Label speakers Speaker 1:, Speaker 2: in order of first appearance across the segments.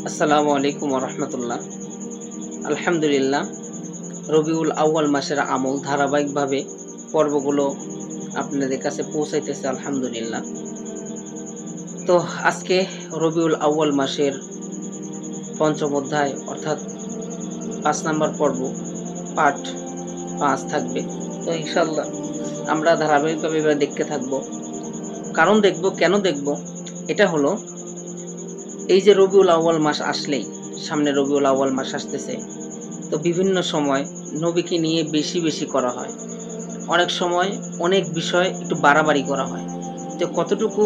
Speaker 1: আসসালামু আলাইকুম ওয়া রাহমাতুল্লাহ। আলহামদুলিল্লাহ, রবিউল আউয়াল মাসের আমল ধারাবাহিকভাবে পর্বগুলো আপনাদের কাছে পৌঁছাইতেছে আলহামদুলিল্লাহ। তো আজকে রবিউল আউয়াল মাসের পঞ্চম অধ্যায় অর্থাৎ ৫ নাম্বার পর্ব পার্ট ৫ থাকবে। তো ইনশাআল্লাহ আমরা ধারাবাহিকভাবে এবার দেখতে থাকব। কারণ দেখব, কেন দেখব? এটা হলো এই যে রবিউল আউয়াল মাস আসলেই, সামনে রবিউল আউয়াল মাস আসতেছে। তো বিভিন্ন সময় নবীকে নিয়ে বেশি করা হয়। অনেক সময় অনেক বিষয় একটু বাড়াবাড়ি করা হয়। তো কতটুকু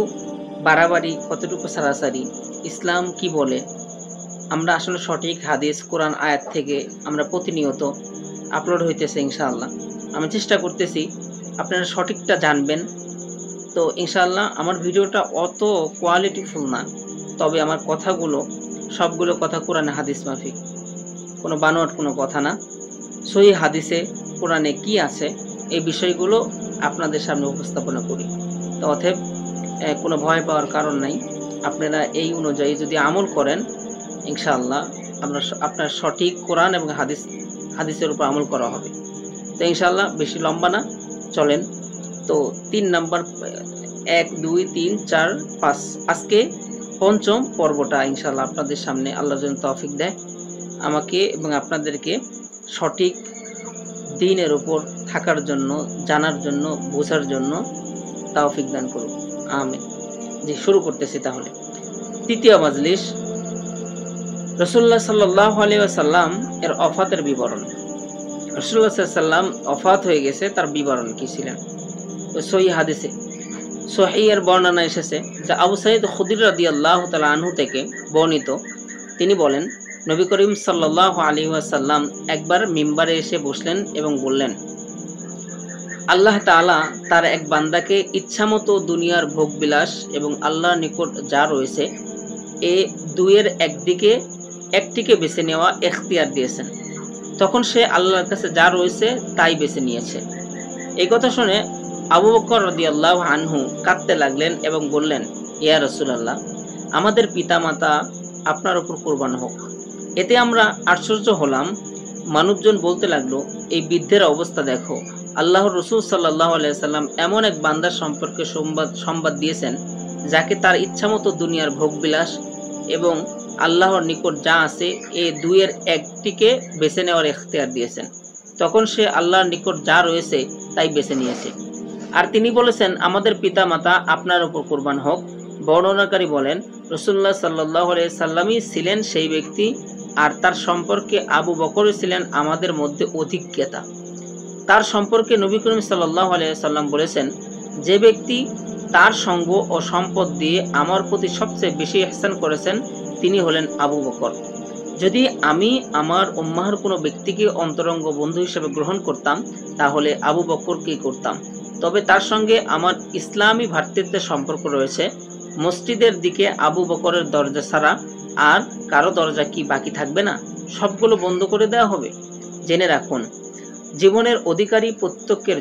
Speaker 1: বাড়াবাড়ি, কতটুকু ছাড়াছাড়ি, ইসলাম কি বলে, আমরা আসলে সঠিক হাদিস, কোরআন আয়াত থেকে আমরা প্রতিনিয়ত আপলোড হইতেছে ইনশাআল্লাহ। আমি চেষ্টা করতেছি আপনারা সঠিকটা জানবেন। তো ইনশাআল্লাহ আমার ভিডিওটা অত কোয়ালিটিফুল না, তবে আমার কথাগুলো সবগুলো কথা কোরআনে হাদিস মাফিক, কোনো বানোয়াট কোনো কথা না। সহিহ হাদিসে কোরআনে কি আছে এই বিষয়গুলো আপনাদের সামনে উপস্থাপনা করি। তো অতএব কোনো ভয় পাওয়ার কারণ নাই। আপনারা এই অনুযায়ী যদি আমল করেন ইনশাআল্লাহ আপনার সঠিক কোরআন এবং হাদিসের উপর আমল করা হবে। তো ইনশাআল্লাহ বেশি লম্বা না, চলেন। তো ৩ নাম্বার ১, ২, ৩, ৪, ৫ আজকে পঞ্চম পর্বটা ইনশাআল্লাহ আপনাদের সামনে আল্লাহ যেন তৌফিক দেয় আমাকে এবং আপনাদেরকে সঠিক দ্বীনের উপর থাকার জন্য, জানার জন্য, বোঝার জন্য তৌফিক দান করুন। আমিন। জি, শুরু করতেছি তাহলে। তৃতীয় মাজলিস, রাসূলুল্লাহ সাল্লাল্লাহু আলাইহি ওয়াসাল্লাম এর ওফাতের বিবরণ। রাসূলুল্লাহ সাল্লাল্লাহু আলাইহি ওয়াসাল্লাম ওফাত হয়ে গেছে, তার বিবরণ কি ছিলেন? তো সহিহ হাদিসে সহিহ এর বর্ণনা এসেছে যে আবু সাঈদ খুদরি রাদিয়াল্লাহু তাআলা আনহু থেকে বর্ণিত, তিনি বলেন, নবী করিম সাল্লাল্লাহু আলাইহি ওয়াসাল্লাম একবার মিম্বারে এসে বসলেন এবং বললেন, আল্লাহ তাআলা তার এক বান্দাকে ইচ্ছামতো দুনিয়ার ভোগবিলাস এবং আল্লাহর নিকট যা রয়েছে এ দুইয়ের একটিকে বেছে নেওয়া এখতিয়ার দিয়েছেন। তখন সে আল্লাহর কাছে যা রয়েছে তাই বেছে নিয়েছে। এই কথা শুনে আবু বকর রাদিয়াল্লাহু আনহু কাঁদতে লাগলেন এবং বললেন, ইয়া রাসূলুল্লাহ, আমাদের পিতামাতা আপনার উপর কুরবান হোক। এতে আমরা আশ্চর্য হলাম। মানুষজন বলতে লাগলো, এই বৃদ্ধের অবস্থা দেখো। আল্লাহর রাসূল সাল্লাল্লাহু আলাইহি সাল্লাম এমন এক বান্দার সম্পর্কে সংবাদ দিয়েছেন যাকে তার ইচ্ছামতো দুনিয়ার ভোগবিলাস এবং আল্লাহর নিকট যা আছে এ দুইয়ের একটিকে বেছে নেওয়ার এখতিয়ার দিয়েছেন। তখন সে আল্লাহর নিকট যা রয়েছে তাই বেছে নিয়েছে। আর তিনি বলেছেন, আমাদের পিতামাতা আপনার উপর কুরবান হোক। বর্ণনাকারী বলেন, রাসূলুল্লাহ সাল্লাল্লাহু আলাইহি সাল্লামই ছিলেন সেই ব্যক্তি, আর তার সম্পর্কে আবু বকর ছিলেন আমাদের মধ্যে অধিজ্ঞতা। তার সম্পর্কে নবী করিম সাল্লাল্লাহু আলাইহি সাল্লাম বলেছেন, যে ব্যক্তি তার সঙ্গ ও সম্পদ দিয়ে আমার প্রতি সবচেয়ে বেশি ইহসান করেছেন তিনি হলেন আবু বকর। যদি আমি আমার উম্মাহর কোনো ব্যক্তিকে অন্তরঙ্গ বন্ধু হিসেবে গ্রহণ করতাম তাহলে আবু বকরকেই করতাম। তবে তার সঙ্গে আমার ইসলামী ভ্রাতৃত্বের সম্পর্ক রয়েছে। মসজিদের দিকে আবু বকরের দরজা ছাড়া আর কারো দরজা কি বাকি থাকবে না? সবগুলো বন্ধ করে দেওয়া হবে। জেনে রাখুন, জীবনের অধিকারী প্রত্যেকের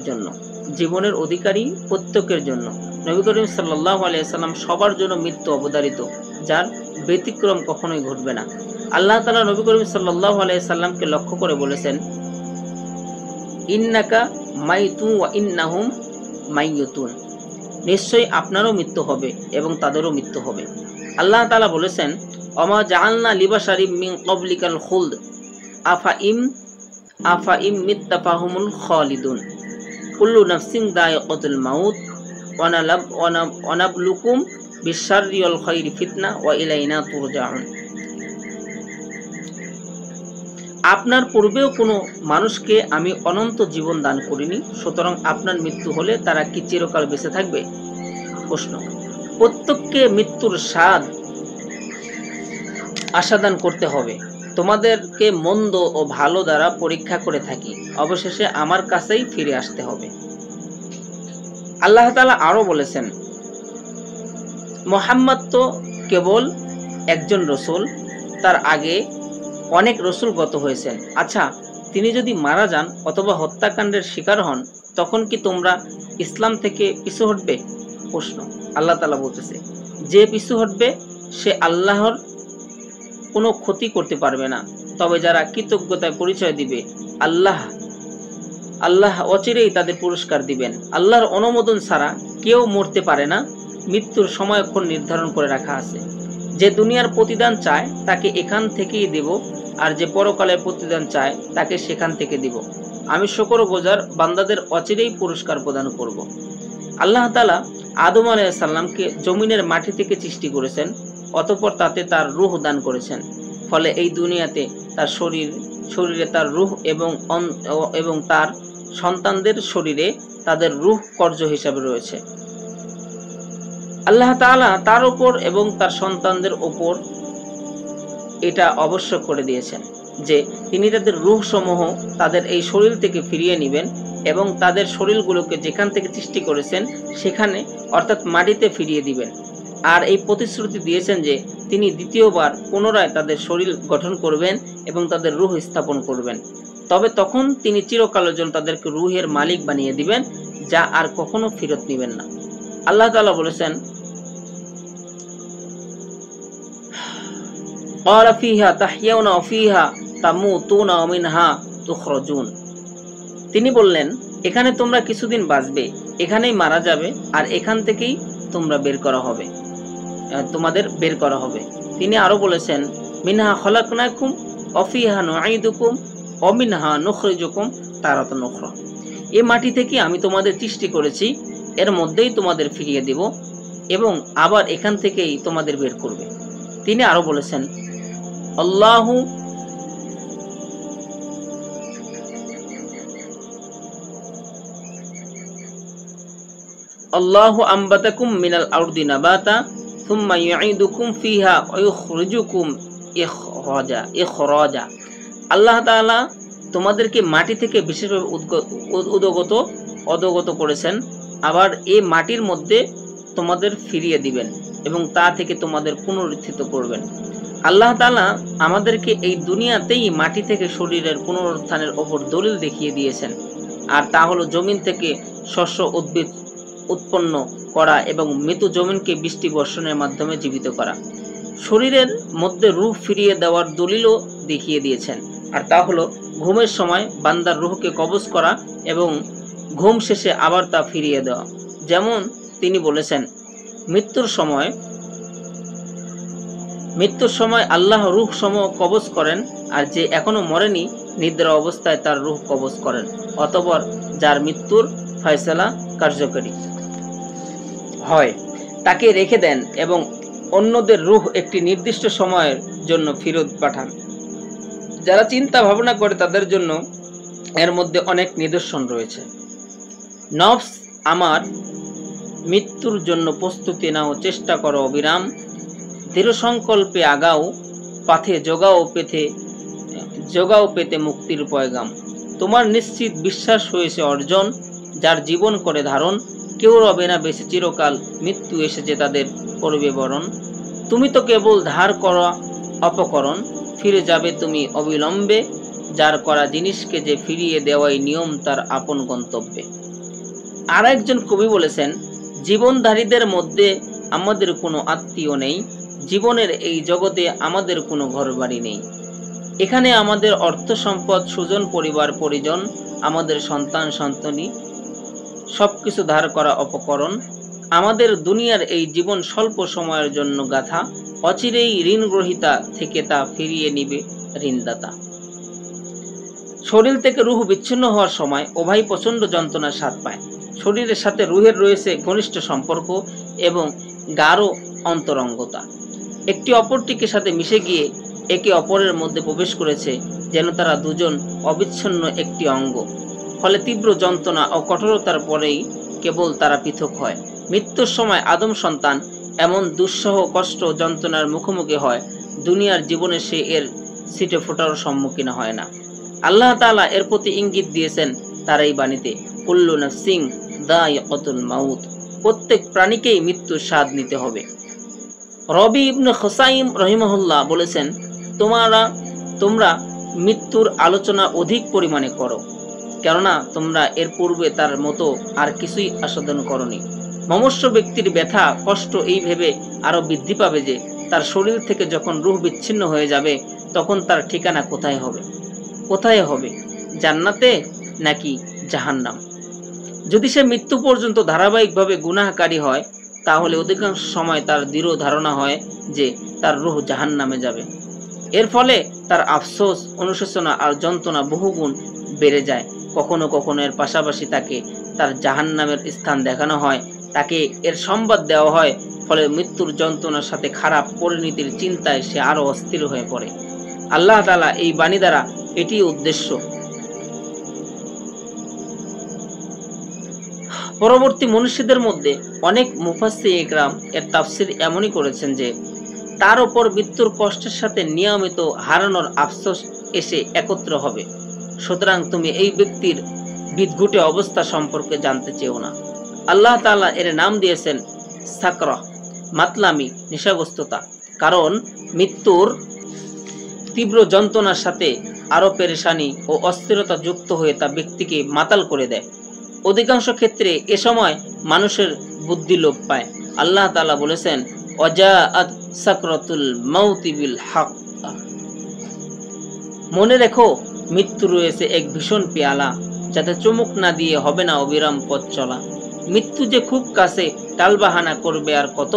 Speaker 1: জন্য নবী করিম সাল্লাল্লাহু আলাইহি সাল্লাম সবার জন্য মৃত্যু অবধারিত, যার ব্যতিক্রম কখনোই ঘটবে না। আল্লাহ তাআলা নবী করিম সাল্লাল্লাহু আলাইহি সাল্লামকে লক্ষ্য করে বলেছেন, ইন্নাকা মাইতুন ওয়া ইন্নাহুম মাইয়ুতুন, নিশ্চয়ই আপনারও মৃত্যু হবে এবং তাদেরও মৃত্যু হবে। আল্লাহ তাআলা বলেছেন, ওমা জাআলনা লিবাশারিম মিন ক্বাবলিকাল খুলদ আফা ইম মিত্তা ফাহুমুল খালিদুন কুল্লু নাফসিন যায়িকাতুল মাউত ওয়া নাবলুকুম বিশ-শাররি ওয়াল খাইরি ফিতনা ওয়া ইলাইনা তুরজাউন। আপনার পূর্বেও কোনো মানুষকে আমি অনন্ত জীবন দান করিনি, সুতরাং আপনার মৃত্যু হলে তারা কি চিরকাল বেঁচে থাকবে? প্রশ্ন, প্রত্যেককে মৃত্যুর স্বাদ আস্বাদন করতে হবে। তোমাদেরকে মন্দ ও ভালো দ্বারা পরীক্ষা করে থাকি, অবশেষে আমার কাছেই ফিরে আসতে হবে। আল্লাহ তাআলা আরো বলেছেন, মুহাম্মদ তো কেবল একজন রসূল, তার আগে অনেক রসূল গত হয়েছেন। আচ্ছা, তিনি যদি মারা যান অথবা হত্যাকাণ্ডের শিকার হন তখন কি তোমরা ইসলাম থেকে পিছু হটবে? প্রশ্ন, আল্লাহ তাআলা বলতেছে, যে পিছু হটবে সে আল্লাহর কোনো ক্ষতি করতে পারবে না। তবে যারা কৃতজ্ঞতায় পরিচয় দিবে আল্লাহ অচিরেই তাদের পুরস্কার দিবেন। আল্লাহর অনুমোদন ছাড়া কেউ মরতে পারে না। মৃত্যুর সময়ক্ষণ নির্ধারণ করে রাখা আছে। যে দুনিয়ার প্রতিদান চায় তাকে এখান থেকেই দেব, আর যে পরকালের প্রতিদান চায় তাকে সেখান থেকে দিব। আমি শুকরগুজার বান্দাদের অচিরেই পুরস্কার প্রদান করব। আল্লাহ তাআলা আদম আলাইহিস সালামকে জমিনের মাটি থেকে সৃষ্টি করেছেন, অতঃপর তাতে তার রূহ দান করেছেন। ফলে এই দুনিয়াতে তার শরীরে তার রূহ এবং তার সন্তানদের শরীরে তাদের রূহ কর্য হিসাবে রয়েছে। আল্লাহ তাআলা তার উপর এবং তার সন্তানদের উপর এটা আবশ্যক করে দিয়েছেন যে তিনি তাদের রূহ সমূহ তাদের এই শরীর থেকে ফিরিয়ে নেবেন এবং তাদের শরীরগুলোকে যেখান থেকে সৃষ্টি করেছেন সেখানে অর্থাৎ মাটিতে ফিরিয়ে দিবেন। আর এই প্রতিশ্রুতি দিয়েছেন যে তিনি দ্বিতীয়বার পুনরায় তাদের শরীর গঠন করবেন এবং তাদের রূহ স্থাপন করবেন। তবে তখন তিনি চিরকালের জন্য তাদেরকে রূহের মালিক বানিয়ে দিবেন, যা আর কখনো ফেরত নেবেন না। আল্লাহ তাআলা বলেছেন, ক্বালা ফীহা তাহইয়াউনা ওয়া ফীহা তামুতুনা ওয়া মিনহা তুখরাজুন। তিনি বললেন, এখানে তোমরা কিছুদিন বাঁচবে, এখানেই মারা যাবে, আর এখান থেকেই তোমাদের বের করা হবে। তিনি আরো বলেছেন, মিনহা খলাকনাকুম ওয়া ফীহা নুঈদুকুম ওয়া মিনহা নুখরিজুকুম তারাতান উখরা। এই মাটি থেকে আমি তোমাদের সৃষ্টি করেছি, এর মধ্যেই তোমাদের ফিরিয়ে দেব এবং আবার এখান থেকেই তোমাদের বের করবে। তিনি আরো বলেছেন, আল্লাহু আম্বাতাকুম মিনাল আরদি নাবাতা সুম্মা ইউঈদুকুম ফিহা ওয়া ইখরিজুকুম ইখরাজা। আল্লাহ তাআলা তোমাদেরকে মাটি থেকে বিশেষভাবে উদ্গত করেছেন, আবার এই মাটির মধ্যে তোমাদের ফিরিয়ে দিবেন এবং তা থেকে তোমাদের পুনরুত্থিত করবেন। আল্লাহ তাআলা আমাদেরকে এই দুনিয়াতেই মাটি থেকে শরীরের পুনরুত্থানের ওপর দলিল দেখিয়ে দিয়েছেন, আর তা হলো জমিন থেকে শস্য উদ্ভিদ উৎপন্ন করা এবং মৃত জমিনকে বৃষ্টি বর্ষণের মাধ্যমে জীবিত করা। শরীরের মধ্যে রূহ ফিরিয়ে দেওয়ার দলিলও দেখিয়ে দিয়েছেন, আর তা হলো ঘুমের সময় বান্দার রূহকে কবজ করা এবং ঘুম শেষে আবার তা ফিরিয়ে দেওয়া। যেমন তিনি বলেছেন, মৃত্যুর সময় আল্লাহ রূহ সমূহ কবজ করেন, আর যে এখনো মরেনি নিদ্রা অবস্থায় তার রূহ কবজ করেন, অতঃপর যার মৃত্যুর ফয়সালা কার্যকরী হয় তাকে রেখে দেন এবং অন্যদের রূহ একটি নির্দিষ্ট সময়ের জন্য ফেরত পাঠান। যারা চিন্তা ভাবনা করে তাদের জন্য এর মধ্যে অনেক নিদর্শন রয়েছে। নফস আমার, মৃত্যুর জন্য প্রস্তুতি নাও, চেষ্টা করো অবিরাম, দৃঢ় সংকল্পে আগাও, পাথে জোগাও পেতে মুক্তির পয়গাম। তোমার নিশ্চিত বিশ্বাস হয়েছে অর্জন, যার জীবন করে ধারণ, কেউ রবে না বেঁচে চিরকাল, মৃত্যু এসেছে তাদের করবে বরণ। তুমি তো কেবল ধার করা অপকরণ, ফিরে যাবে তুমি অবিলম্বে, যার করা জিনিসকে যে ফিরিয়ে দেওয়াই নিয়ম তার আপন গন্তব্যে। আর একজন কবি বলেছেন, জীবনধারীদের মধ্যে আমাদের কোনো আত্মীয় নেই, জীবনের এই জগতে আমাদের কোনো ঘরবাড়ি নেই। এখানে আমাদের অর্থ সম্পদ, সুজন, পরিবার পরিজন, আমাদের সন্তান সন্ততি সবকিছু ধার করা অপকরণ। আমাদের দুনিয়ার এই জীবন স্বল্প সময়ের জন্য গাথা, অচিরেই ঋণ গ্রহীতা থেকে তা ফিরিয়ে নিবে ঋণদাতা। শরীর থেকে রূহ বিচ্ছিন্ন হওয়ার সময় উভয় প্রচন্ড যন্ত্রণার স্বাদ পায়। শরীরের সাথে রূহের রয়েছে ঘনিষ্ঠ সম্পর্ক এবং গাঢ় অন্তরঙ্গতা। একটি অপরটিকে সাথে মিশে গিয়ে একে অপরের মধ্যে প্রবেশ করেছে, যেন তারা দুজন অবিচ্ছিন্ন একটি অঙ্গ। ফলে তীব্র যন্ত্রণা ও কঠোরতার পরেই কেবল তারা পৃথক হয়। মৃত্যুর সময় আদম সন্তান এমন দুঃসহ কষ্ট যন্ত্রণার মুখোমুখি হয়, দুনিয়ার জীবনে সে এর ছিটে ফোটারও সম্মুখীন হয় না। আল্লাহ তাআলা এর প্রতি ইঙ্গিত দিয়েছেন তার এই বাণীতে, কুল্লু নাফসিন যায়িকাতুল মাউত, প্রত্যেক প্রাণীকেই মৃত্যুর স্বাদ নিতে হবে। রবি ইবনে খুসাইম রহিমাহুল্লাহ বলেছেন, তোমরা মৃত্যুর আলোচনা অধিক পরিমাণে করো, কেননা তোমরা এর পূর্বে তার মতো আর কিছুই আস্বাদন করনি। মমস্য ব্যক্তির ব্যথা কষ্ট এই ভেবে আরো বৃদ্ধি পাবে যে তার শরীর থেকে যখন রূহ বিচ্ছিন্ন হয়ে যাবে তখন তার ঠিকানা কোথায় হবে? কোথায় হবে? জান্নাতে নাকি জাহান্নাম? যদি সে মৃত্যু পর্যন্ত ধারাবাহিকভাবে গুনাহকারী হয় তাহলে অধিকাংশ সময় তার দৃঢ় ধারণা হয় যে তার রূহ জাহান্নামে যাবে। এর ফলে তার আফসোস, অনুশোচনা আর যন্ত্রণা বহুগুণ বেড়ে যায়। কখনো কখনো এর পাশাপাশি তাকে তার জাহান্নামের স্থান দেখানো হয়, তাকে এর সংবাদ দেওয়া হয়। ফলে মৃত্যুর যন্ত্রণার সাথে খারাপ পরিণতির চিন্তায় সে আরো অস্থির হয়ে পড়ে। আল্লাহ তাআলা এই বাণী দ্বারা এটি উদ্দেশ্য। পরবর্তী মনীষীদের মধ্যে অনেক মুফাসসির ইকরাম এর তাফসীর এমনই করেছেন যে তার উপর মৃত্যুর কষ্টের সাথে নিয়মিত হারানোর আফসোস এসে একত্র হবে। সুতরাং তুমি এই ব্যক্তির বিদঘুটে অবস্থা সম্পর্কে জানতে চেও না। আল্লাহ তাআলা এর নাম দিয়েছেন সাকরাহ, মাতলামি, নেশাগ্রস্ততা। কারণ মৃত্যুর তীব্র যন্ত্রণার সাথে আরো পেরেশানি ও অস্থিরতা যুক্ত হয়ে তা ব্যক্তিকে মাতাল করে দেয়। অধিকাংশ ক্ষেত্রে এ সময় মানুষের বুদ্ধি লোপ পায়। আল্লাহ তাআলা বলেছেন, ওয়াজাআত সাকরাতুল মাউতি বিল হক। মনে রেখো, মৃত্যু রয়েছে এক ভীষণ পেয়ালা, যাতে চুমুক না দিয়ে হবে না অবিরাম পথ চলা। মৃত্যু যে খুব কাছে, টালবাহানা করবে আর কত।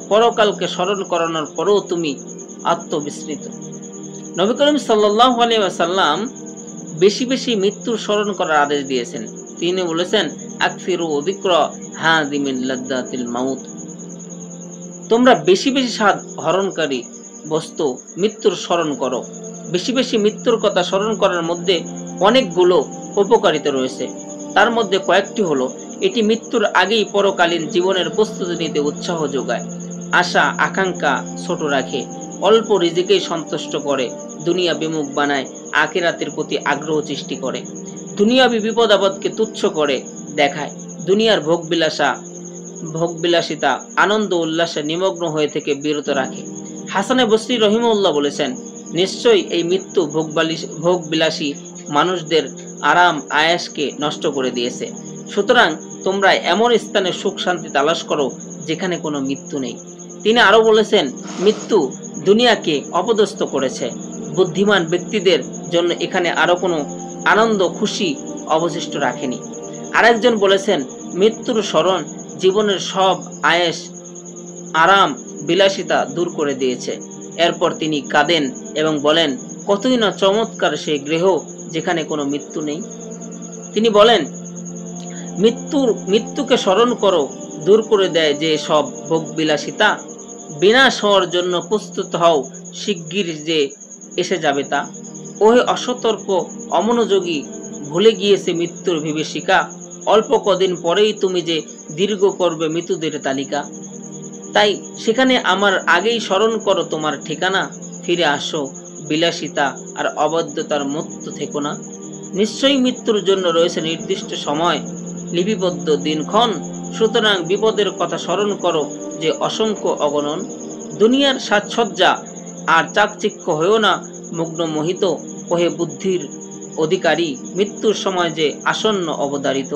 Speaker 1: পরকালকে স্মরণ করানোর পরেও তুমি আত্মবিস্মৃত। নবী করিম সাল্লাল্লাহু আলাইহি ওয়াসাল্লাম বেশি বেশি মৃত্যুর স্মরণ করার আদেশ দিয়েছেন। তিনি বলেছেন, আকসিরু যিকরা হাদিমিল লাদ্দাতিল মাউত। তোমরা বেশি বেশি স্বাদ হরণকারী বস্তু মৃত্যুর স্মরণ করো। বেশি বেশি মৃত্যুর কথা স্মরণ করার মধ্যে অনেকগুলো উপকারিতা রয়েছে। তার মধ্যে কয়েকটি হলো, এটি মৃত্যুর আগেই পরকালীন জীবনের প্রস্তুতি নিতে উৎসাহ যোগায়, আশা আকাঙ্ক্ষা ছোট রাখে, অল্প রিজিকেই সন্তুষ্ট করে, দুনিয়া বিমুখ বানায়, আখিরাতের প্রতি আগ্রহ সৃষ্টি করে, দুনিয়াবি বিপদ আপদকে তুচ্ছ করে দেখায়, দুনিয়ার ভোগবিলাসিতা আনন্দ উল্লাসে নিমগ্ন হয়ে থেকে বিরত রাখে। হাসানে বসরি রহিমাহুল্লাহ বলেছেন, নিশ্চয়ই এই মৃত্যু ভোগবিলাসী মানুষদের আরাম আয়েশকে নষ্ট করে দিয়েছে। সুতরাং তোমরা এমন স্থানে সুখ শান্তি তালাশ করো যেখানে কোনো মৃত্যু নেই। তিনি আরো বলেছেন, মৃত্যু দুনিয়াকে অপদস্থ করেছে। বুদ্ধিমান ব্যক্তিদের জন্য এখানে আরো কোনো আনন্দ খুশি অবশিষ্ট রাখেনি। আরেকজন বলেছেন, মৃত্যুর স্মরণ জীবনের সব আয়েশ আরাম বিলাসিতা দূর করে দিয়েছে। এরপর তিনি কাঁদেন এবং বলেন, কতই না চমৎকার সেই গৃহ যেখানে কোনো মৃত্যু নেই। তিনি বলেন, মৃত্যুকে স্মরণ করো, দূর করে দেয় যে সব ভোগবিলাসিতা। বিনাশ হওয়ার জন্য প্রস্তুত হও, শিগগির যে এসে যাবে তা। ওহে অসতর্ক অমনোযোগী, ভুলে গিয়েছে মৃত্যুর বিভীষিকা। অল্প কদিন পরেই তুমি যে দীর্ঘ করবে মৃত্যুদের তালিকা। তাই সেখানে আমার আগেই স্মরণ করো তোমার ঠিকানা। ফিরে আসো, বিলাসিতা আর অবাধ্যতার মুক্ত থেকো না। নিশ্চয়ই মৃত্যুর জন্য রয়েছে নির্দিষ্ট সময়, লিপিবদ্ধ দিনক্ষণ। সুতরাং বিপদের কথা স্মরণ করো যে অসংখ্য অগণন। দুনিয়ার সাজসজ্জা আর চাকচিক্য হয়েও না মুগ্ন মোহিত। ওহে বুদ্ধির অধিকারী, মৃত্যুর সময় যে আসন্ন অবধারিত।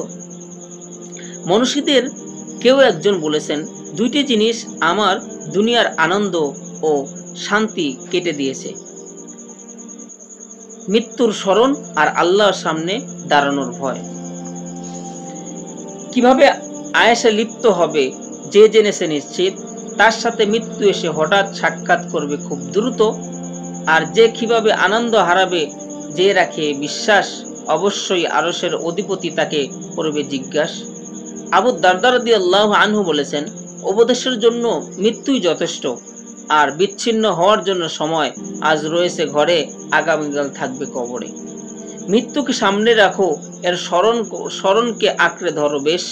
Speaker 1: মনীষীদের কেউ একজন বলেছেন, দুইটি জিনিস আমার দুনিয়ার আনন্দ ও শান্তি কেটে দিয়েছে, মৃত্যুর স্মরণ আর আল্লাহর সামনে দাঁড়ানোর ভয়। কিভাবে আয়েশে লিপ্ত হবে যে জেনেছে নিশ্চিত, তার সাথে মৃত্যু এসে হঠাৎ সাক্ষাৎ করবে খুব দ্রুত। আর যে কিভাবে আনন্দ হারাবে যে রাখে বিশ্বাস, অবশ্যই আরশের অধিপতি তাকে করবে জিজ্ঞাসা। আবু দারদা রাদিয়াল্লাহু আনহু বলেছেন, উপদেশের জন্য মৃত্যুই যথেষ্ট, আর বিচ্ছিন্ন হওয়ার জন্য সময় আজ রয়েছে ঘরে, আগামীকাল থাকবে কবরে। মৃত্যুকে সামনে রাখো, এর স্মরণকে আঁকড়ে ধরো বেশ।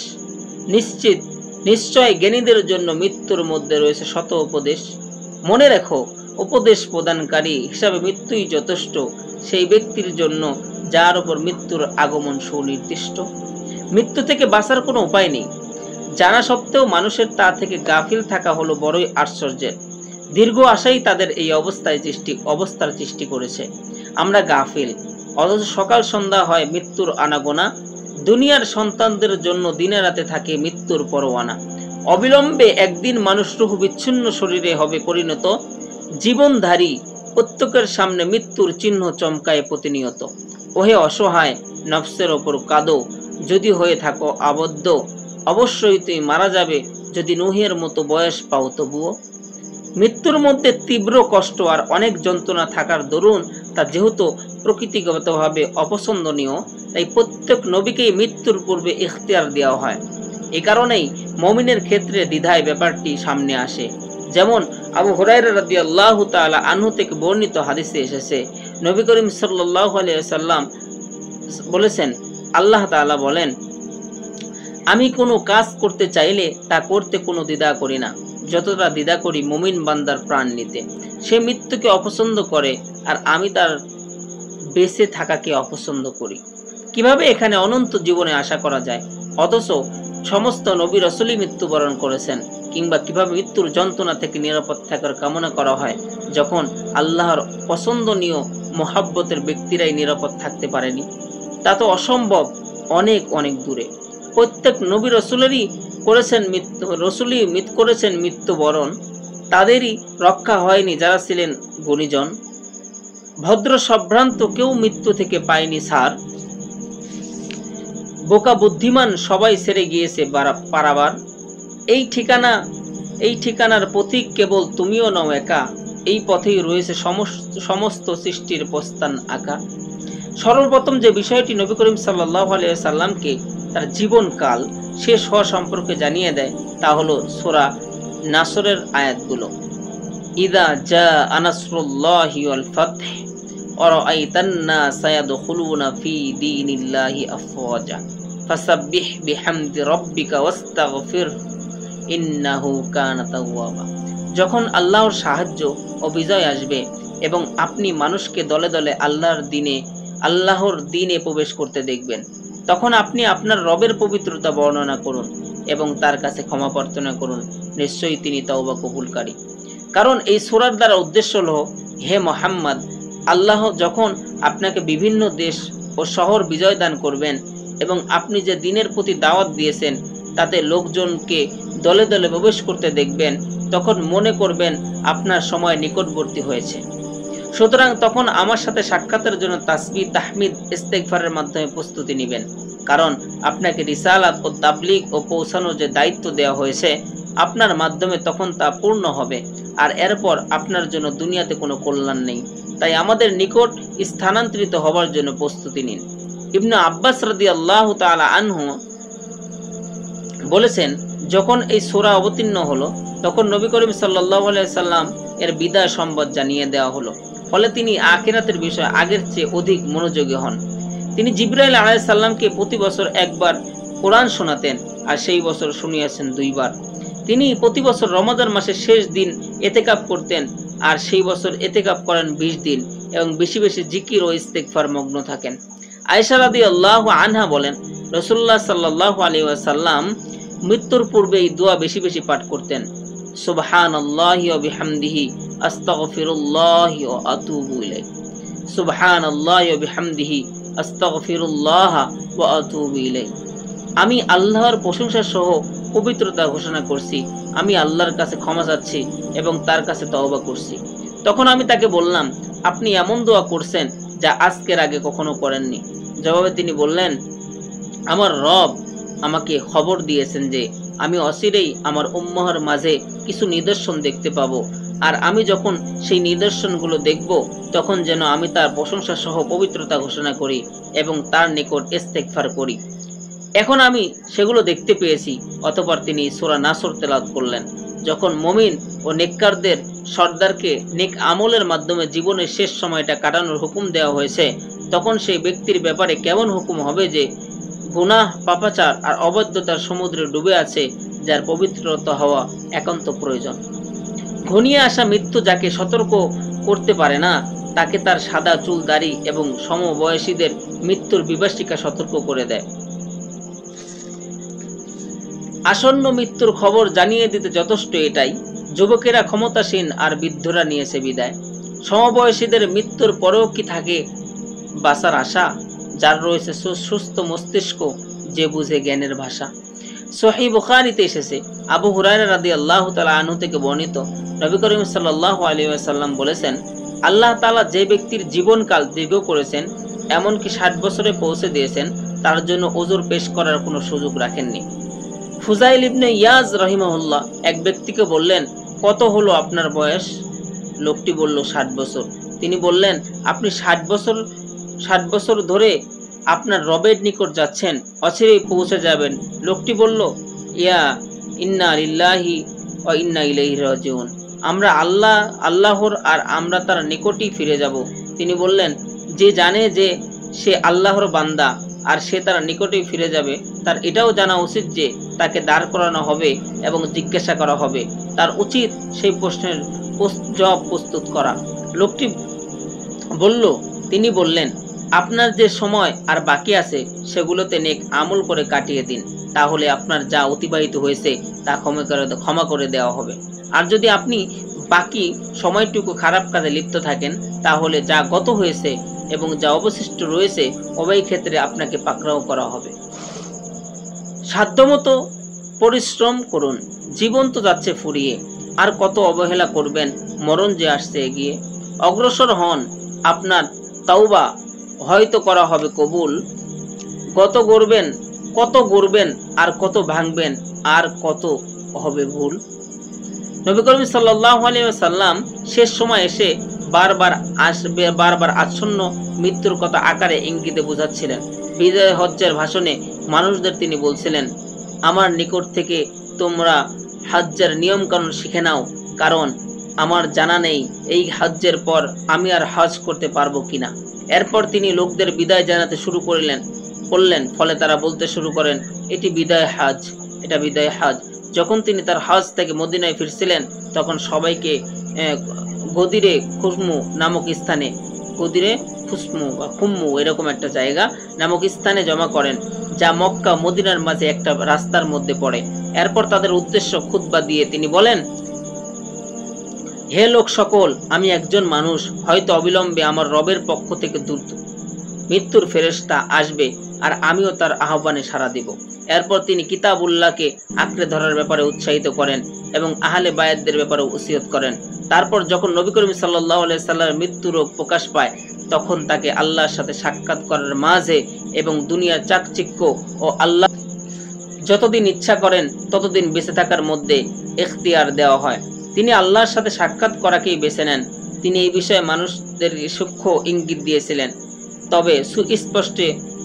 Speaker 1: নিশ্চয় জ্ঞানীদের জন্য মৃত্যুর মধ্যে রয়েছে শত উপদেশ। মনে রেখো, উপদেশ প্রদানকারী হিসাবে মৃত্যুই যথেষ্ট সেই ব্যক্তির জন্য যার উপর মৃত্যুর আগমন সুনির্দিষ্ট। মৃত্যু থেকে বাঁচার কোনো উপায় নেই, জানা সত্ত্বেও মানুষের তা থেকে গাফিল থাকা হলো বড়ই আশ্চর্যের। দীর্ঘ আশাই তাদের এই অবস্থার সৃষ্টি করেছে। আমরা গাফিল, অথচ সকাল সন্ধ্যা হয় মৃত্যুর আনাগোনা। দুনিয়ার সন্তানদের জন্য দিনে রাতে থাকে মৃত্যুর পরোয়ানা। অবিলম্বে একদিন মানুষ রূহ বিচ্ছিন্ন শরীরে হবে পরিণত, জীবনধারী প্রত্যেকের সামনে মৃত্যুর চিহ্ন চমকায় প্রতিনিয়ত। ওহে অসহায় নফসের ওপর কাঁদো, যদি হয়ে থাকো আবদ্ধ, অবশ্যই তুমি মারা যাবে, যদি নূহের মতো বয়স পাও তবুও। মৃত্যুর মধ্যে তীব্র কষ্ট আর অনেক যন্ত্রণা থাকার দরুন তা যেহেতু প্রকৃতিগতভাবে অপছন্দনীয়, তাই প্রত্যেক নবীকেই মৃত্যুর পূর্বে ইখতিয়ার দেওয়া হয়। এ কারণেই মুমিনের ক্ষেত্রে দ্বিধায় ব্যাপারটি সামনে আসে। যেমন আবু হুরায়রা রাদিয়াল্লাহু তাআলা আনহু থেকে বর্ণিত হাদিসে এসেছে, নবী করিম সাল্লাল্লাহু আলাইহি ওয়াসাল্লাম বলেছেন, আল্লাহ তাআলা বলেন, আমি কোনো কাজ করতে চাইলে তা করতে কোনো দ্বিধা করি না, যতটা দ্বিধা করি মুমিন বান্দার প্রাণ নিতে। সে মৃত্যুকে অপছন্দ করে আর আমি তার বেঁচে থাকাকে অপছন্দ করি। কিভাবে এখানে অনন্ত জীবনে আশা করা যায়, অথচ সমস্ত নবী রাসূলই মৃত্যুবরণ করেছেন? কিংবা কিভাবে মৃত্যুর যন্ত্রণা থেকে নিরাপদ থাকার কামনা করা হয়, যখন আল্লাহর পছন্দনীয় মোহাব্বতের ব্যক্তিরাই নিরাপদ থাকতে পারেনি? তা তো অসম্ভব, অনেক অনেক দূরে। প্রত্যেক নবী রাসূলেরই করেছেন মৃত্যুবরণ, তাদেরই রক্ষা হয়নি যারা ছিলেন গুণীজন। ভদ্র সম্ভ্রান্ত কেউ মৃত্যু থেকে পায়নি ছাড়, বোকা বুদ্ধিমান সবাই ছেড়ে গিয়েছে পারাবার। এই ঠিকানার পথিক কেবল তুমিও নও একা, এই পথেই রয়েছে সমস্ত সৃষ্টির প্রস্থান আঁকা। সর্বপ্রথম যে বিষয়টি নবী করিম সাল্লাল্লাহু আলাইহি ওয়াসাল্লামকে তার জীবনকাল শেষ হওয়া সম্পর্কে জানিয়ে দেয়, তা হলো সূরা নাসরের আয়াতগুলো। ইদা জাআ নাসরুল্লাহি ওয়াল ফাতহ ওয়া রাআইতান নাসা ইয়াদখুলুনা ফি দীনিল্লাহি আফওয়াজা ফাসাব্বিহ বিহামদি রাব্বিকা ওয়াস্তাগফির ইন্নাহু কানা তাওয়াবা। যখন আল্লাহর সাহায্য ও বিজয় আসবে এবং আপনি মানুষকে দলে দলে আল্লাহর দিনে প্রবেশ করতে দেখবেন, তখন আপনি আপনার রবের পবিত্রতা বর্ণনা করুন এবং তার কাছে ক্ষমা প্রার্থনা করুন, নিশ্চয়ই তিনি তওবা কবুলকারী। কারণ এই সূরার দ্বারা উদ্দেশ্য হলো, হে মুহাম্মদ, আল্লাহ যখন আপনাকে বিভিন্ন দেশ ও শহর বিজয় দান করবেন এবং আপনি যে দিনের প্রতি দাওয়াত দিয়েছেন তাতে লোকজনকে দলে দলে প্রবেশ করতে দেখবেন, তখন মনে করবেন আপনার সময় নিকটবর্তী হয়েছে। সুতরাং তখন আমার সাথে সাক্ষাতের জন্য তাসবিহ, তাহমিদ, ইস্তেগফারের মাধ্যমে প্রস্তুতি নেবেন। কারণ আপনাকে রিসালাত ও তাবলীগ ও পৌঁছানোর যে দায়িত্ব দেওয়া হয়েছে, আপনার মাধ্যমে তখন তা পূর্ণ হবে, আর এরপর আপনার জন্য দুনিয়াতে কোনো কল্যাণ নেই। তাই আমাদের নিকট স্থানান্তরিত হবার জন্য প্রস্তুতি নিন। ইবনে আব্বাস রাদিয়াল্লাহু তাআলা আনহু বলেছেন, যখন এই সূরা অবতীর্ণ হলো তখন নবী করিম সাল্লাল্লাহু আলাইহি সাল্লাম এর বিদায় সংবাদ জানিয়ে দেওয়া হলো। ফলে তিনি আখিরাতের বিষয়ে আগের চেয়ে অধিক মনোযোগী হন। তিনি জিবরাইল আলাইহিস সালামকে প্রতি বছর একবার কোরআন শোনাতেন, আর সেই বছর শুনিয়েছেন 2 বার। তিনি প্রতি বছর রমাদান মাসের শেষ দিন ইতিকাফ করতেন, আর সেই বছর ইতিকাফ করেন 20 দিন এবং বেশি বেশি জিকির ও ইস্তেগফার মগ্ন থাকেন। আয়েশা রাদিয়াল্লাহু আনহা বলেন, রাসূলুল্লাহ সাল্লাল্লাহু আলাইহি ওয়াসাল্লাম মৃত্যুর পূর্বে এই দোয়া বেশি বেশি পাঠ করতেন, সুবহানাল্লাহি ওয়া বিহামদিহি আস্তাগফিরুল্লাহি ওয়া আতুবু ইলাইহি, সুবহানাল্লাহি ওয়া বিহামদিহি আস্তাগফিরুল্লাহ ওয়া আতুবু ইলাইহি। আমি আল্লাহর প্রশংসা সহ পবিত্রতা ঘোষণা করছি, আমি আল্লাহর কাছে ক্ষমা চাচ্ছি এবং তার কাছে তওবা করছি। তখন আমি তাকে বললাম, আপনি এমন দোয়া করছেন যা আজকের আগে কখনো করেননি। জবাবে তিনি বললেন, আমার রব আমাকে খবর দিয়েছেন যে আমি অচিরেই আমার উম্মাহর মাঝে কিছু নিদর্শন দেখতে পাবো, আর আমি যখন সেই নিদর্শনগুলো দেখব তখন যেন আমি তার প্রশংসা সহ পবিত্রতা ঘোষণা করি এবং তার নিকট ইস্তেগফার করি। এখন আমি সেগুলো দেখতে পেয়েছি। অতঃপর তিনি সূরা নাসর তেলাওয়াত করলেন। যখন মুমিন ও নেককারদের সর্দারকে নেক আমলের মাধ্যমে জীবনের শেষ সময়টা কাটানোর হুকুম দেওয়া হয়েছে, তখন সেই ব্যক্তির ব্যাপারে কেমন হুকুম হবে যে গুনাহ, পাপাচার আর অবৈধতার সমুদ্রে ডুবে আছে, যার পবিত্রতা হওয়া একান্ত প্রয়োজন। ঘনিয়ে আসা মৃত্যু যাকে সতর্ক করতে পারে না, তাকে তার সাদা চুল, দাড়ি এবং সমবয়সীদের মৃত্যুর বিভীষিকা সতর্ক করে দেয়। আসন্ন মৃত্যুর খবর জানিয়ে দিতে যথেষ্ট এটাই। যুবকেরা ক্ষমতাসীন আর বৃদ্ধরা নিয়েছে বিদায়। সমবয়সীদের মৃত্যুর পরেও কি থাকে বাঁচার আশা? যার রয়েছে সুস্থ মস্তিষ্ক, যে বুঝে জ্ঞানের ভাষা। সহিহ বুখারীতে এসেছে, আবু হুরায়রা রাদিয়াল্লাহু তাআলা আনহু থেকে বর্ণিত, নবী করিম সাল্লাল্লাহু আলাইহি ওয়াসাল্লাম বলেছেন, আল্লাহ তাআলা যে ব্যক্তির জীবনকাল দীর্ঘ করেছেন, এমনকি 60 বছরে পৌঁছে দিয়েছেন, তার জন্য ওজর পেশ করার কোনো সুযোগ রাখেননি। ফুজাইল ইবনে ইয়াজ রাহিমাহুল্লাহ এক ব্যক্তিকে বললেন, কত হলো আপনার বয়স? লোকটি বলল, 60 বছর। তিনি বললেন, আপনি 60 বছর ধরে আপনার রবের নিকট যাচ্ছেন, অচিরেই পৌঁছে যাবেন। লোকটি বলল, ইন্না লিল্লাহি ওয়া ইন্না ইলাইহি রাজিউন, আমরা আল্লাহর আর আমরা তার নিকটই ফিরে যাব। তিনি বললেন, যে জানে যে সে আল্লাহর বান্দা আর সে তার নিকটেই ফিরে যাবে, তার এটাও জানা উচিত যে তাকে দাঁড় করানো হবে এবং জিজ্ঞাসা করা হবে। তার উচিত সেই প্রশ্নের জবাব প্রস্তুত করা। লোকটি বলল, তিনি বললেন, আপনার যে সময় আর বাকি আছে সেগুলোতে নেক আমল করে কাটিয়ে দিন, তাহলে আপনার যা অতিবাহিত হয়েছে তা ক্ষমা করে দেওয়া হবে। আর যদি আপনি বাকি সময়টুকু খারাপ কাজে লিপ্ত থাকেন, তাহলে যা গত হয়েছে এবং যা অবশিষ্ট রয়েছে উভয় ক্ষেত্রে আপনাকে পাকড়াও করা হবে। সাধ্যমতো পরিশ্রম করুন, জীবন তো যাচ্ছে ফুরিয়ে, আর কত অবহেলা করবেন, মরণ যে আসছে এগিয়ে। অগ্রসর হন, আপনার তাওবা হয়তো করা হবে কবুল। কত গড়বেন আর কত ভাঙবেন আর কত হবে ভুল। নবী করিম সাল্লাল্লাহু আলাইহি ওয়াসাল্লাম শেষ সময় এসে বারবার আসন্ন মৃত্যুর কথা আকারে ইঙ্গিতে বোঝাচ্ছিলেন। বিদায় হজ্জের ভাষণে মানুষদের তিনি বলছিলেন, আমার নিকট থেকে তোমরা হজ্জের নিয়ম কানুন শিখে নাও, কারণ আমার জানা নেই এই হজ্জের পর আমি আর হজ করতে পারবো কিনা। এরপর তিনি লোকদের বিদায় জানাতে শুরু করলেন, ফলে তারা বলতে শুরু করেন, এটা বিদায় হজ। যখন তিনি তার হজ থেকে মদিনায় ফিরছিলেন, তখন সবাইকে গদিরে খুসমু নামক স্থানে, খুম্মু এরকম একটা জায়গা নামক স্থানে জমা করেন, যা মক্কা মদিনার মাঝে একটা রাস্তার মধ্যে পড়ে। এরপর তাদের উদ্দেশ্য খুতবা দিয়ে তিনি বলেন, হে লোক সকল, আমি একজন মানুষ, হয়তো অবিলম্বে আমার রবের পক্ষ থেকে মৃত্যুর ফেরেশতা আসবে আর আমিও তার আহ্বানে সাড়া দিব। এরপর তিনি কিতাবুল্লাহকে আঁকড়ে ধরার ব্যাপারে উৎসাহিত করেন এবং আহলে বায়াতদের ব্যাপারে ওসিয়ত করেন। তারপর যখন নবী করিম সাল্লাল্লাহু আলাইহি সাল্লামের মৃত্যু রোগ প্রকাশ পায়, তখন তাকে আল্লাহর সাথে সাক্ষাৎ করার মাঝে এবং দুনিয়ার চাকচিক্য ও আল্লাহ যতদিন ইচ্ছা করেন ততদিন বেঁচে থাকার মধ্যে ইখতিয়ার দেওয়া হয়। তিনি আল্লাহর সাথে সাক্ষাৎ করাকেই বেছে নেন। তিনি এই বিষয়ে মানুষদের সূক্ষ্ম ইঙ্গিত দিয়েছিলেন, তবে সুস্পষ্ট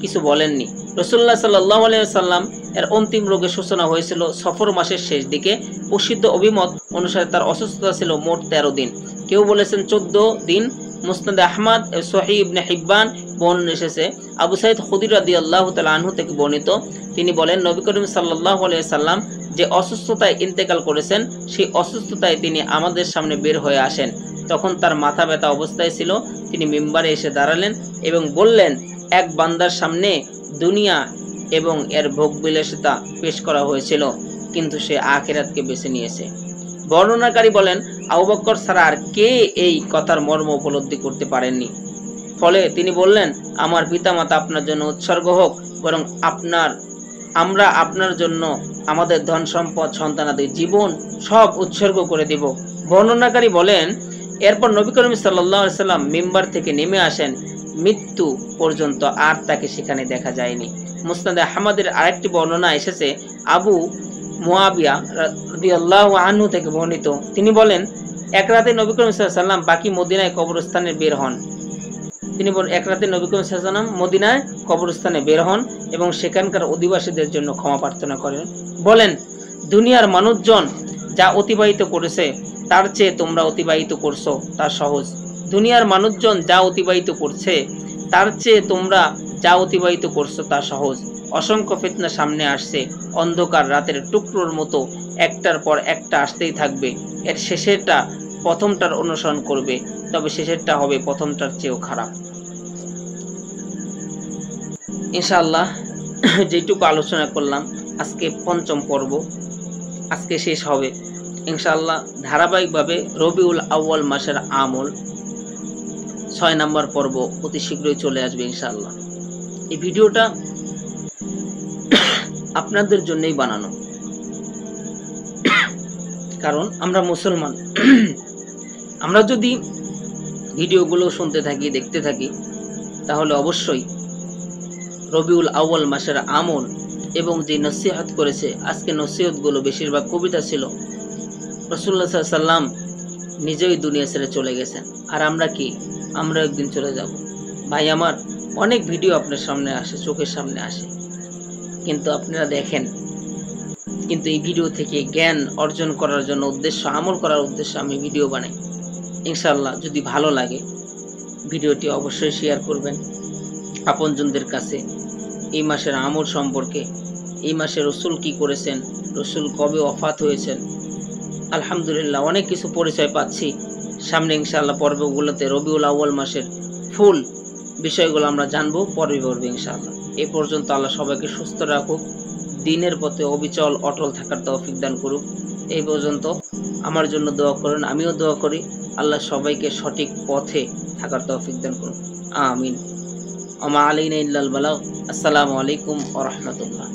Speaker 1: কিছু বলেননি। রাসূলুল্লাহ সাল্লাল্লাহু আলাইহি ওয়াসাল্লাম এর অন্তিম রোগের সূচনা হয়েছিল সফর মাসের শেষ দিকে। প্রসিদ্ধ অভিমত অনুসারে তার অসুস্থতা ছিল মোট 13 দিন, কেউ বলেছেন 14 দিন। মুসনাদ আহমদ, সহিহ ইবনে হিব্বান বর্ণনা এসেছে। আবু সাঈদ খুদরি রাদিয়াল্লাহু তাআলা আনহু থেকে বর্ণিত, তিনি বলেন, নবী করিম সাল্লাল্লাহু আলাইহি সাল্লাম যে অসুস্থতায় ইন্তেকাল করেছেন, সেই অসুস্থতায় তিনি আমাদের সামনে বের হয়ে আসেন। তখন তার মাথা ব্যথা অবস্থায় ছিল। তিনি মিম্বারে এসে দাঁড়ালেন এবং বললেন, এক বান্দার সামনে দুনিয়া এবং এর ভোগবিলাসিতা পেশ করা হয়েছিল, কিন্তু সে আখিরাতকে বেছে নিয়েছে। বর্ণনাকারী বলেন, আবু বকর ছাড়া আর কে এই কথার মর্ম উপলব্ধি করতে পারেননি। ফলে তিনি বললেন, আমার পিতামাতা আপনার জন্য উৎসর্গ হোক, বরং আমরা আপনার জন্য আমাদের ধন সম্পদ, সন্তানাদি, জীবন সব উৎসর্গ করে দিব। বর্ণনাকারী বলেন, এরপর নবী করিম সাল্লাল্লাহু আলাইহি সাল্লাম মিম্বার থেকে নেমে আসেন, মৃত্যু পর্যন্ত আর তাকে সেখানে দেখা যায়নি। মুসনাদ আহমদের আরেকটি বর্ণনা এসেছে আবু মুয়াবিয়া রাদিয়াল্লাহু আনহু থেকে বর্ণিত, তিনি বলেন, এক রাতে নবী করিম সাল্লাল্লাহু আলাইহি সাল্লাম বাকি মদিনায় কবরস্থানে বের হন। মদিনায় কবরস্থানে বের হন এবং সেখানকার অধিবাসীদের জন্য ক্ষমা প্রার্থনা করেন। বলেন, দুনিয়ার মানুষজন যা অতিবাহিত করেছে তার চেয়ে তোমরা অতিবাহিত করছো তা সহজ। দুনিয়ার মানুষজন যা অতিবাহিত করছে তার চেয়ে তোমরা যা অতিবাহিত করছো তা সহজ। অসংখ্য ফিতনা সামনে আসছে, অন্ধকার রাতের টুকরোর মতো একটার পর একটা আসতেই থাকবে। এর শেষেরটা প্রথমটার অনুসরণ করবে, তবে শেষেরটা হবে প্রথমটার চেয়েও খারাপ। ইনশাআল্লাহ যেটুকু আলোচনা করলাম আজকে পঞ্চম পর্ব আজকে শেষ হবে। ইনশাআল্লাহ ধারাবাহিকভাবে রবিউল আউয়াল মাসের আমল 6 নম্বর পর্ব অতি শীঘ্রই চলে আসবে ইনশাআল্লাহ। এই ভিডিওটা আপনাদের জন্যই বানানো, কারণ আমরা মুসলমান। আমরা যদি ভিডিওগুলো শুনতে থাকি, দেখতে থাকি, তাহলে অবশ্যই রবিউল আউয়াল মাসের আমল এবং যে নসিহত করেছে, আজকে নসিহতগুলো বেশিরভাগ কবিতা ছিল। রাসূলুল্লাহ সাল্লাল্লাহু আলাইহি ওয়াসাল্লাম নিজেই দুনিয়া ছেড়ে চলে গেছেন, আর আমরা কি? আমরা একদিন চলে যাব। ভাই আমার, অনেক ভিডিও আপনার সামনে আসে, চোখের সামনে আসে, কিন্তু আপনারা দেখেন। কিন্তু এই ভিডিও থেকে জ্ঞান অর্জন করার জন্য উদ্দেশ্য, আমল করার উদ্দেশ্যে আমি ভিডিও বানাই। ইনশাআল্লাহ যদি ভালো লাগে ভিডিওটি অবশ্যই শেয়ার করবেন আপনজনদের কাছে। এই মাসের আমল সম্পর্কে, এই মাসে রসুল কি করেছেন, রসুল কবে ওফাত হয়েছেন, আলহামদুলিল্লাহ অনেক কিছু পরিচয় পাচ্ছি। সামনে ইনশাআল্লাহ পর্বগুলোতে রবিউল আউয়াল মাসের ফুল বিষয়গুলো আমরা জানবো পর্বে পর্বে ইনশাআল্লাহ। এই পর্যন্ত আল্লাহ সবাইকে সুস্থ রাখুক, দ্বীনের পথে অবিচল অটল থাকার তৌফিক দান করুক। এই পর্যন্ত আমার জন্য দোয়া করুন, আমিও দোয়া করি আল্লাহ সবাইকে সঠিক পথে থাকার তৌফিক দান করুন। আমিন। ওয়া মা আলাইনা ইল্লাল বালাগ। আসসালামু আলাইকুম ওয়া রাহমাতুল্লাহ।